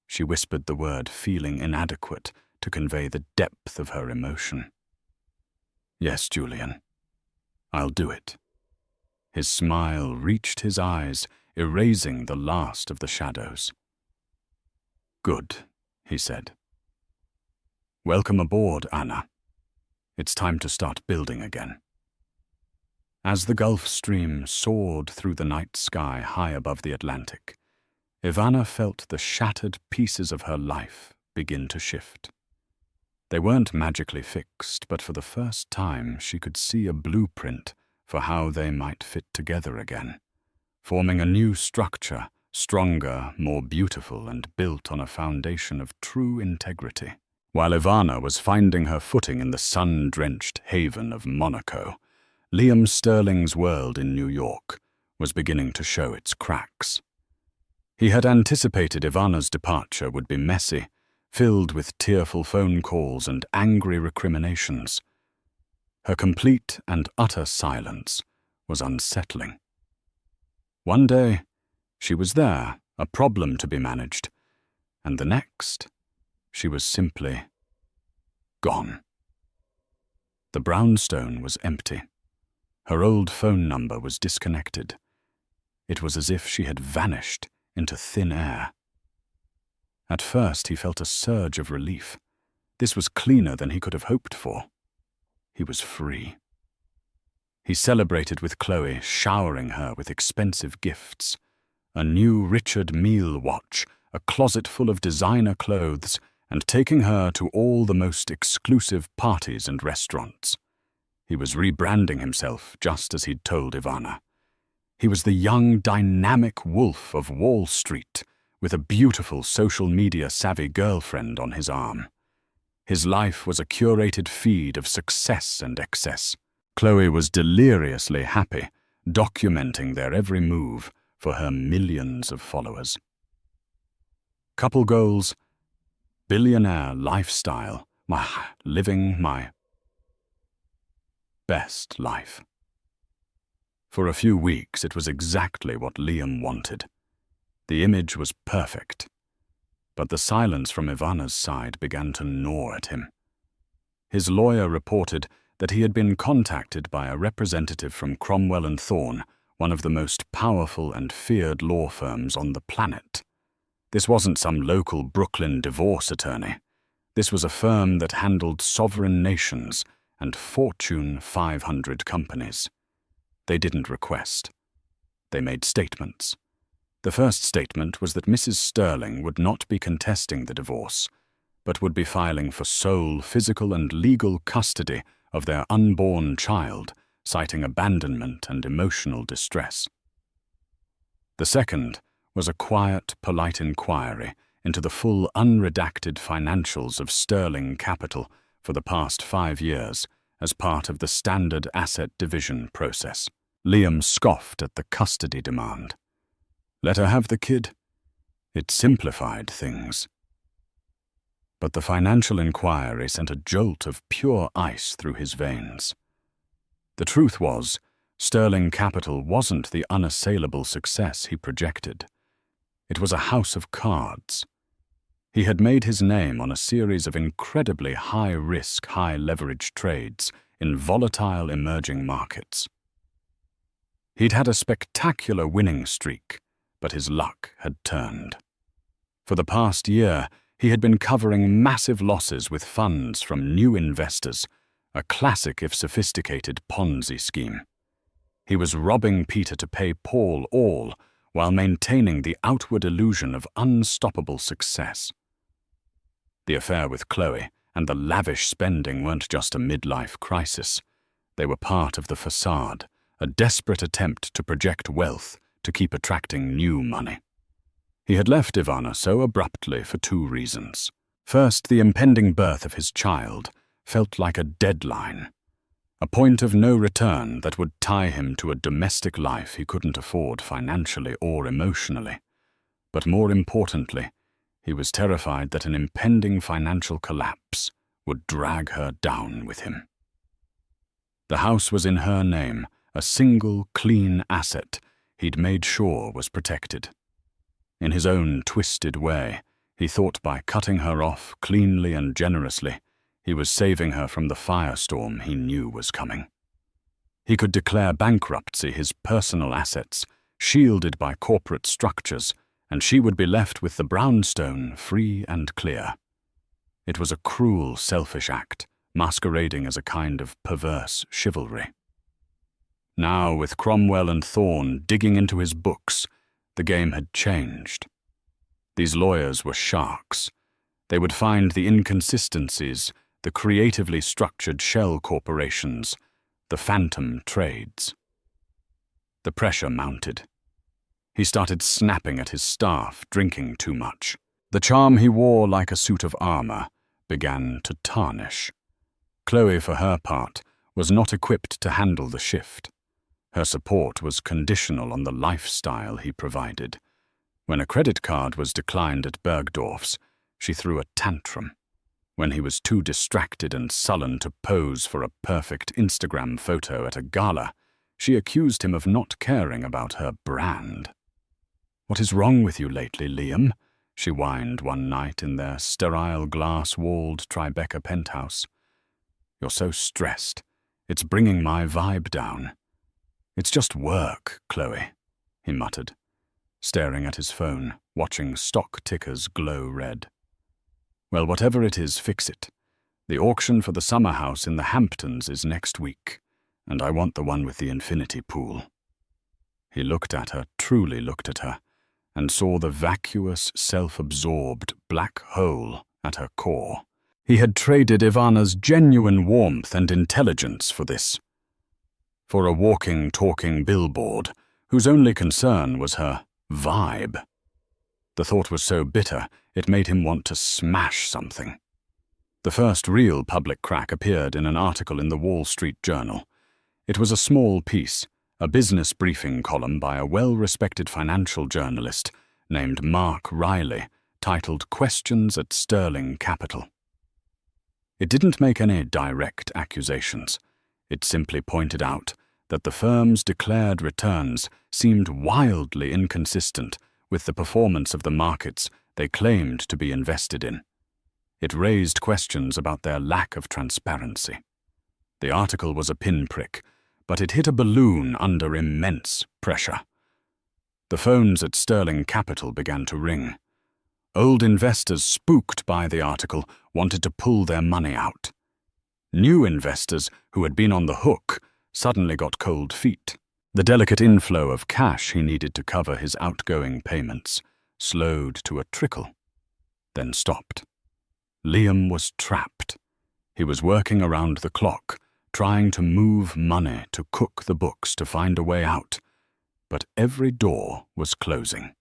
She whispered the word, feeling inadequate to convey the depth of her emotion. Yes, Julian. I'll do it. His smile reached his eyes, erasing the last of the shadows. Good, he said. Welcome aboard, Anna. It's time to start building again. As the Gulf Stream soared through the night sky high above the Atlantic, Ivana felt the shattered pieces of her life begin to shift. They weren't magically fixed, but for the first time she could see a blueprint for how they might fit together again, forming a new structure, stronger, more beautiful, and built on a foundation of true integrity. While Ivana was finding her footing in the sun-drenched haven of Monaco, Liam Sterling's world in New York was beginning to show its cracks. He had anticipated Ivana's departure would be messy, filled with tearful phone calls and angry recriminations. Her complete and utter silence was unsettling. One day, she was there, a problem to be managed, and the next, she was simply gone. The brownstone was empty. Her old phone number was disconnected. It was as if she had vanished into thin air. At first, he felt a surge of relief. This was cleaner than he could have hoped for. He was free. He celebrated with Chloe, showering her with expensive gifts. A new Richard Mille watch, a closet full of designer clothes, and taking her to all the most exclusive parties and restaurants. He was rebranding himself just as he'd told Ivana. He was the young, dynamic wolf of Wall Street, with a beautiful social media-savvy girlfriend on his arm. His life was a curated feed of success and excess. Chloe was deliriously happy, documenting their every move for her millions of followers. Couple goals, billionaire lifestyle, living my best life. For a few weeks, it was exactly what Liam wanted. The image was perfect, but the silence from Ivana's side began to gnaw at him. His lawyer reported that he had been contacted by a representative from Cromwell and Thorne, one of the most powerful and feared law firms on the planet. This wasn't some local Brooklyn divorce attorney. This was a firm that handled sovereign nations and Fortune 500 companies. They didn't request. They made statements. The first statement was that Mrs. Sterling would not be contesting the divorce, but would be filing for sole physical and legal custody of their unborn child, citing abandonment and emotional distress. The second was a quiet, polite inquiry into the full unredacted financials of Sterling Capital for the past 5 years as part of the standard asset division process. Liam scoffed at the custody demand. Let her have the kid. It simplified things. But the financial inquiry sent a jolt of pure ice through his veins. The truth was, Sterling Capital wasn't the unassailable success he projected. It was a house of cards. He had made his name on a series of incredibly high-risk, high-leverage trades in volatile emerging markets. He'd had a spectacular winning streak, but his luck had turned. For the past year, he had been covering massive losses with funds from new investors, a classic if sophisticated Ponzi scheme. He was robbing Peter to pay Paul all, while maintaining the outward illusion of unstoppable success. The affair with Chloe and the lavish spending weren't just a midlife crisis. They were part of the facade, a desperate attempt to project wealth to keep attracting new money. He had left Ivana so abruptly for 2 reasons. First, the impending birth of his child felt like a deadline, a point of no return that would tie him to a domestic life he couldn't afford financially or emotionally. But more importantly, he was terrified that an impending financial collapse would drag her down with him. The house was in her name, a single, clean asset he'd made sure was protected. In his own twisted way, he thought by cutting her off cleanly and generously, he was saving her from the firestorm he knew was coming. He could declare bankruptcy his personal assets, shielded by corporate structures, and she would be left with the brownstone free and clear. It was a cruel, selfish act, masquerading as a kind of perverse chivalry. Now, with Cromwell and Thorne digging into his books, the game had changed. These lawyers were sharks. They would find the inconsistencies, the creatively structured shell corporations, the phantom trades. The pressure mounted. He started snapping at his staff, drinking too much. The charm he wore like a suit of armor began to tarnish. Chloe, for her part, was not equipped to handle the shift. Her support was conditional on the lifestyle he provided. When a credit card was declined at Bergdorf's, she threw a tantrum. When he was too distracted and sullen to pose for a perfect Instagram photo at a gala, she accused him of not caring about her brand. "What is wrong with you lately, Liam?" she whined one night in their sterile glass-walled Tribeca penthouse. "You're so stressed. It's bringing my vibe down." "It's just work, Chloe," he muttered, staring at his phone, watching stock tickers glow red. "Well, whatever it is, fix it. The auction for the summer house in the Hamptons is next week, and I want the one with the infinity pool." He looked at her, truly looked at her, and saw the vacuous, self-absorbed black hole at her core. He had traded Ivana's genuine warmth and intelligence for this. For a walking, talking billboard, whose only concern was her vibe. The thought was so bitter, it made him want to smash something. The first real public crack appeared in an article in the Wall Street Journal. It was a small piece, a business briefing column by a well-respected financial journalist named Mark Riley, titled "Questions at Sterling Capital." It didn't make any direct accusations. It simply pointed out that the firm's declared returns seemed wildly inconsistent with the performance of the markets they claimed to be invested in. It raised questions about their lack of transparency. The article was a pinprick, but it hit a balloon under immense pressure. The phones at Sterling Capital began to ring. Old investors spooked by the article wanted to pull their money out. New investors who had been on the hook suddenly got cold feet. The delicate inflow of cash he needed to cover his outgoing payments slowed to a trickle, then stopped. Liam was trapped. He was working around the clock, trying to move money to cook the books to find a way out, but every door was closing.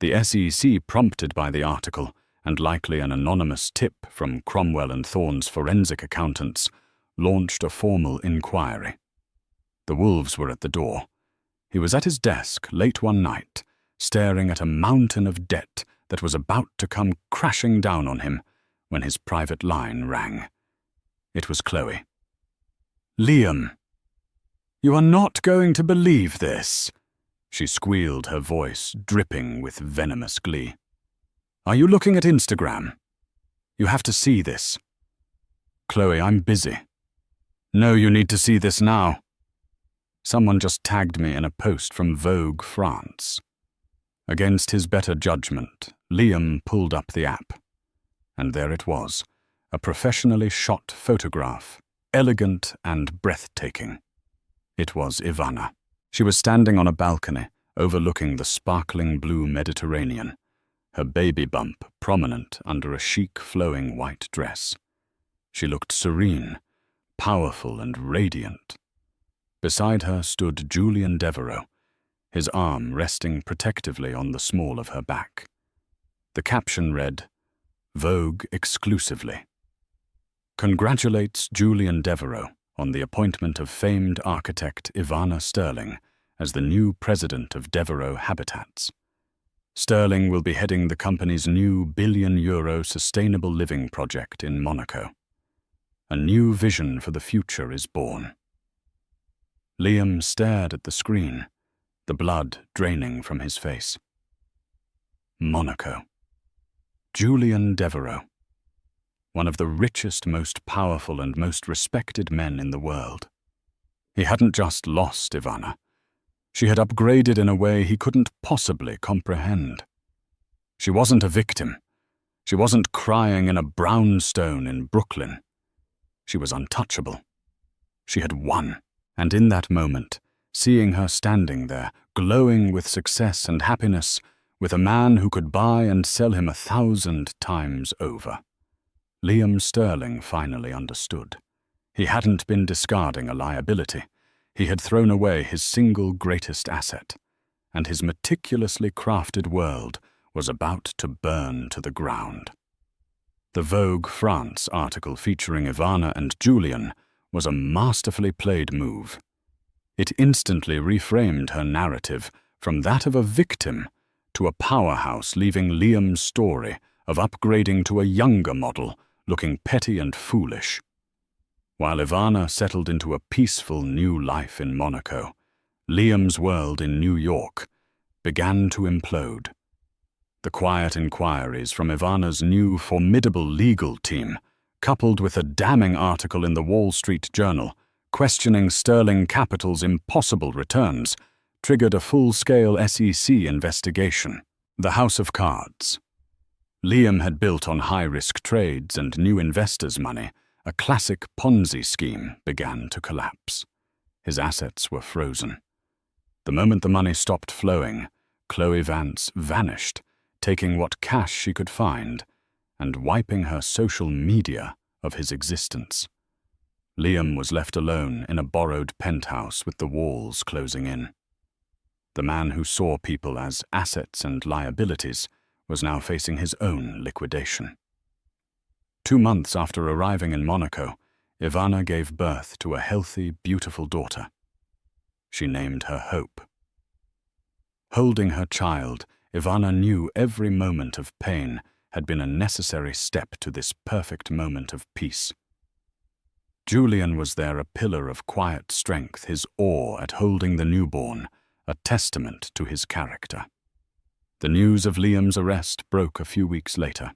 The SEC, prompted by the article, and likely an anonymous tip from Cromwell and Thorne's forensic accountants, launched a formal inquiry. The wolves were at the door. He was at his desk late one night, staring at a mountain of debt that was about to come crashing down on him when his private line rang. It was Chloe. "Liam, you are not going to believe this," she squealed, her voice dripping with venomous glee. "Are you looking at Instagram? You have to see this." "Chloe, I'm busy." "No, you need to see this now. Someone just tagged me in a post from Vogue France." Against his better judgment, Liam pulled up the app. And there it was, a professionally shot photograph, elegant and breathtaking. It was Ivana. She was standing on a balcony, overlooking the sparkling blue Mediterranean, her baby bump prominent under a chic flowing white dress. She looked serene, powerful and radiant. Beside her stood Julian Devereux, his arm resting protectively on the small of her back. The caption read, "Vogue exclusively. Congratulates Julian Devereux on the appointment of famed architect Ivana Sterling as the new president of Devereux Habitats. Sterling will be heading the company's new €1 billion sustainable living project in Monaco. A new vision for the future is born." Liam stared at the screen, the blood draining from his face. Monaco. Julian Devereux. One of the richest, most powerful and most respected men in the world. He hadn't just lost Ivana. She had upgraded in a way he couldn't possibly comprehend. She wasn't a victim. She wasn't crying in a brownstone in Brooklyn. She was untouchable. She had won. And in that moment, seeing her standing there, glowing with success and happiness, with a man who could buy and sell him 1,000 times over, Liam Sterling finally understood. He hadn't been discarding a liability. He had thrown away his single greatest asset, and his meticulously crafted world was about to burn to the ground. The Vogue France article featuring Ivana and Julian was a masterfully played move. It instantly reframed her narrative from that of a victim to a powerhouse, leaving Liam's story of upgrading to a younger model looking petty and foolish. While Ivana settled into a peaceful new life in Monaco, Liam's world in New York began to implode. The quiet inquiries from Ivana's new formidable legal team, coupled with a damning article in the Wall Street Journal questioning Sterling Capital's impossible returns, triggered a full-scale SEC investigation. The House of Cards. Liam had built on high-risk trades and new investors' money. A classic Ponzi scheme began to collapse. His assets were frozen. The moment the money stopped flowing, Chloe Vance vanished, taking what cash she could find and wiping her social media of his existence. Liam was left alone in a borrowed penthouse with the walls closing in. The man who saw people as assets and liabilities was now facing his own liquidation. 2 months after arriving in Monaco, Ivana gave birth to a healthy, beautiful daughter. She named her Hope. Holding her child, Ivana knew every moment of pain had been a necessary step to this perfect moment of peace. Julian was there, a pillar of quiet strength, his awe at holding the newborn, a testament to his character. The news of Liam's arrest broke a few weeks later.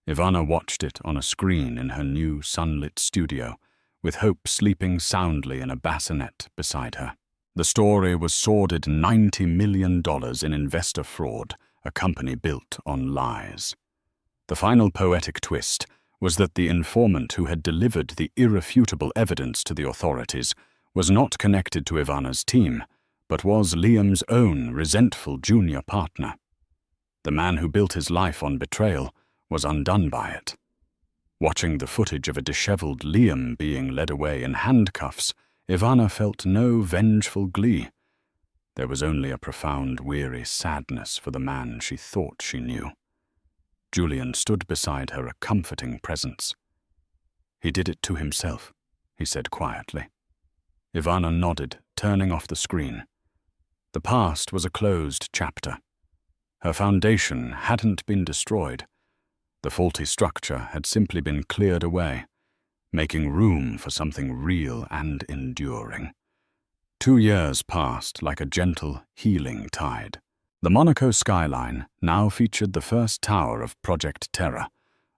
Ivana watched it on a screen in her new sunlit studio, with Hope sleeping soundly in a bassinet beside her. The story was sordid $90 million in investor fraud, a company built on lies. The final poetic twist was that the informant who had delivered the irrefutable evidence to the authorities was not connected to Ivana's team, but was Liam's own resentful junior partner. The man who built his life on betrayal was undone by it. Watching the footage of a disheveled Liam being led away in handcuffs, Ivana felt no vengeful glee. There was only a profound, weary sadness for the man she thought she knew. Julian stood beside her, a comforting presence. "He did it to himself," he said quietly. Ivana nodded, turning off the screen. The past was a closed chapter. Her foundation hadn't been destroyed. The faulty structure had simply been cleared away, making room for something real and enduring. 2 years passed like a gentle, healing tide. The Monaco skyline now featured the first tower of Project Terra,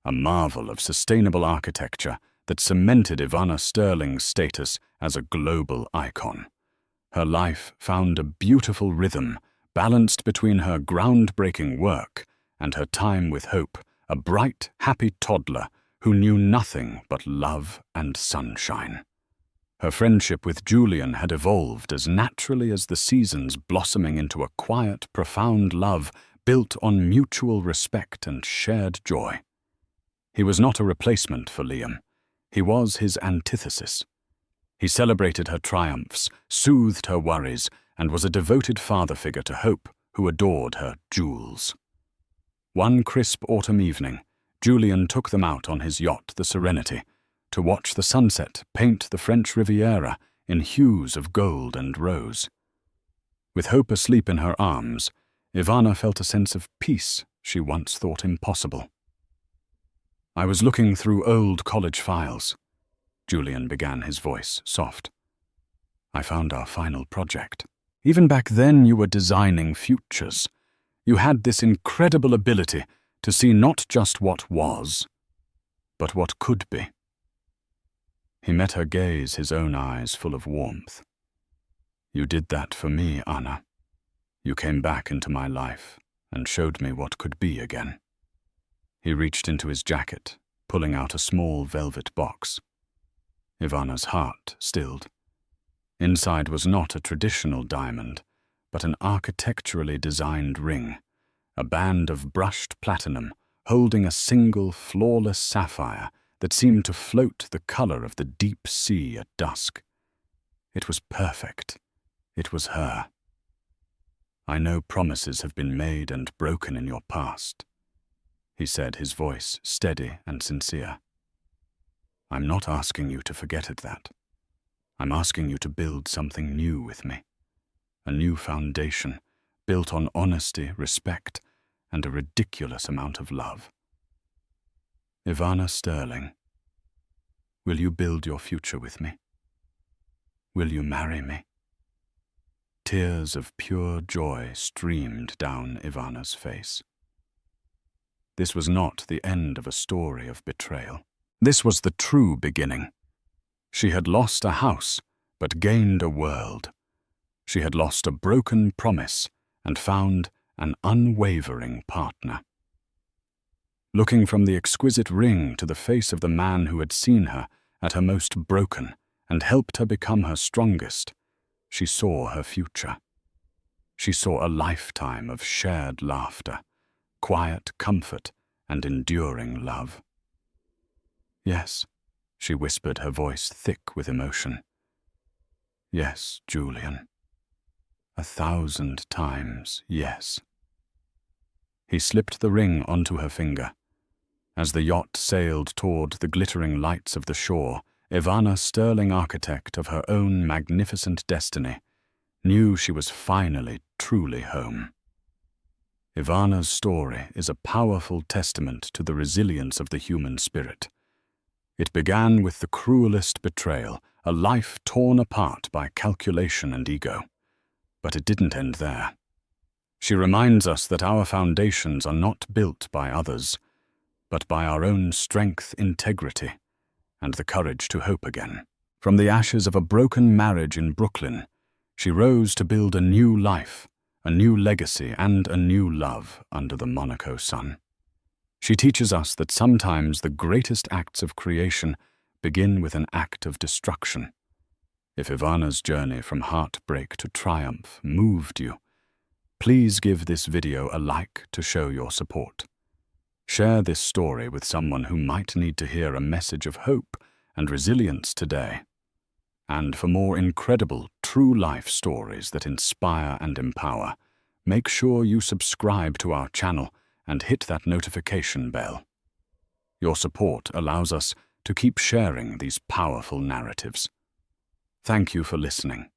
a marvel of sustainable architecture that cemented Ivana Sterling's status as a global icon. Her life found a beautiful rhythm, balanced between her groundbreaking work and her time with Hope, a bright, happy toddler who knew nothing but love and sunshine. Her friendship with Julian had evolved as naturally as the seasons, blossoming into a quiet, profound love built on mutual respect and shared joy. He was not a replacement for Liam. He was his antithesis. He celebrated her triumphs, soothed her worries, and was a devoted father figure to Hope, who adored her jewels. One crisp autumn evening, Julian took them out on his yacht, the Serenity, to watch the sunset paint the French Riviera in hues of gold and rose. With Hope asleep in her arms, Ivana felt a sense of peace she once thought impossible. "I was looking through old college files," Julian began, his voice soft. "I found our final project. Even back then you were designing futures. You had this incredible ability to see not just what was, but what could be." He met her gaze, his own eyes full of warmth. "You did that for me, Anna. You came back into my life and showed me what could be again." He reached into his jacket, pulling out a small velvet box. Ivana's heart stilled. Inside was not a traditional diamond, but an architecturally designed ring, a band of brushed platinum holding a single flawless sapphire that seemed to float the color of the deep sea at dusk. It was perfect. It was her. "I know promises have been made and broken in your past," he said, his voice steady and sincere. I'm not asking you to forget that. I'm asking you to build something new with me. A new foundation, built on honesty, respect, and a ridiculous amount of love. Ivana Sterling, will you build your future with me? Will you marry me? Tears of pure joy streamed down Ivana's face. This was not the end of a story of betrayal. This was the true beginning. She had lost a house, but gained a world. She had lost a broken promise and found an unwavering partner. Looking from the exquisite ring to the face of the man who had seen her at her most broken and helped her become her strongest, she saw her future. She saw a lifetime of shared laughter, quiet comfort, and enduring love. Yes, she whispered, her voice thick with emotion. Yes, Julian. 1,000 times yes. He slipped the ring onto her finger. As the yacht sailed toward the glittering lights of the shore, Ivana Sterling, architect of her own magnificent destiny, knew she was finally truly home. Ivana's story is a powerful testament to the resilience of the human spirit. It began with the cruelest betrayal, a life torn apart by calculation and ego. But it didn't end there. She reminds us that our foundations are not built by others, but by our own strength, integrity, and the courage to hope again. From the ashes of a broken marriage in Brooklyn, she rose to build a new life, a new legacy, and a new love under the Monaco sun. She teaches us that sometimes the greatest acts of creation begin with an act of destruction. If Ivana's journey from heartbreak to triumph moved you, please give this video a like to show your support. Share this story with someone who might need to hear a message of hope and resilience today. And for more incredible, true-life stories that inspire and empower, make sure you subscribe to our channel and hit that notification bell. Your support allows us to keep sharing these powerful narratives. Thank you for listening.